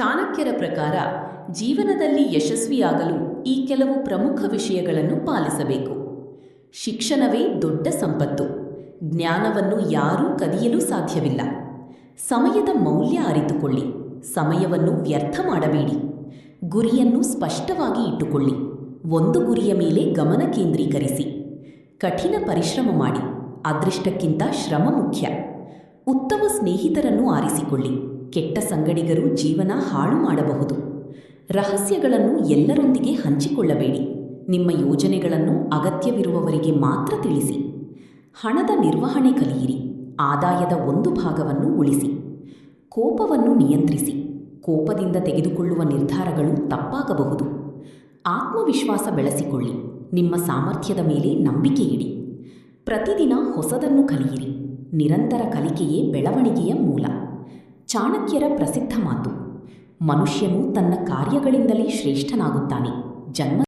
ಚಾಣಕ್ಯರ ಪ್ರಕಾರ ಜೀವನದಲ್ಲಿ ಯಶಸ್ವಿಯಾಗಲು ಈ ಕೆಲವು ಪ್ರಮುಖ ವಿಷಯಗಳನ್ನು ಪಾಲಿಸಬೇಕು. ಶಿಕ್ಷಣವೇ ದೊಡ್ಡ ಸಂಪತ್ತು. ಜ್ಞಾನವನ್ನು ಯಾರೂ ಕದಿಯಲು ಸಾಧ್ಯವಿಲ್ಲ. ಸಮಯದ ಮೌಲ್ಯ ಅರಿತುಕೊಳ್ಳಿ. ಸಮಯವನ್ನು ವ್ಯರ್ಥ ಮಾಡಬೇಡಿ. ಗುರಿಯನ್ನು ಸ್ಪಷ್ಟವಾಗಿ ಇಟ್ಟುಕೊಳ್ಳಿ. ಒಂದು ಗುರಿಯ ಮೇಲೆ ಗಮನ ಕೇಂದ್ರೀಕರಿಸಿ. ಕಠಿಣ ಪರಿಶ್ರಮ ಮಾಡಿ. ಅದೃಷ್ಟಕ್ಕಿಂತ ಶ್ರಮ ಮುಖ್ಯ. ಉತ್ತಮ ಸ್ನೇಹಿತರನ್ನು ಆರಿಸಿಕೊಳ್ಳಿ. ಕೆಟ್ಟ ಸಂಗಡಿಗರು ಜೀವನ ಹಾಳು ಮಾಡಬಹುದು. ರಹಸ್ಯಗಳನ್ನು ಎಲ್ಲರೊಂದಿಗೆ ಹಂಚಿಕೊಳ್ಳಬೇಡಿ. ನಿಮ್ಮ ಯೋಜನೆಗಳನ್ನು ಅಗತ್ಯವಿರುವವರಿಗೆ ಮಾತ್ರ ತಿಳಿಸಿ. ಹಣದ ನಿರ್ವಹಣೆ ಕಲಿಯಿರಿ. ಆದಾಯದ ಒಂದು ಭಾಗವನ್ನು ಉಳಿಸಿ. ಕೋಪವನ್ನು ನಿಯಂತ್ರಿಸಿ. ಕೋಪದಿಂದ ತೆಗೆದುಕೊಳ್ಳುವ ನಿರ್ಧಾರಗಳು ತಪ್ಪಾಗಬಹುದು. ಆತ್ಮವಿಶ್ವಾಸ ಬೆಳೆಸಿಕೊಳ್ಳಿ. ನಿಮ್ಮ ಸಾಮರ್ಥ್ಯದ ಮೇಲೆ ನಂಬಿಕೆ ಇಡಿ. ಪ್ರತಿದಿನ ಹೊಸದನ್ನು ಕಲಿಯಿರಿ. ನಿರಂತರ ಕಲಿಕೆಯೇ ಬೆಳವಣಿಗೆಯ ಮೂಲ. ಚಾಣಕ್ಯರ ಪ್ರಸಿದ್ಧ ಮಾತು: ಮನುಷ್ಯನು ತನ್ನ ಕಾರ್ಯಗಳಿಂದಲೇ ಶ್ರೇಷ್ಠನಾಗುತ್ತಾನೆ. ಜನ್ಮ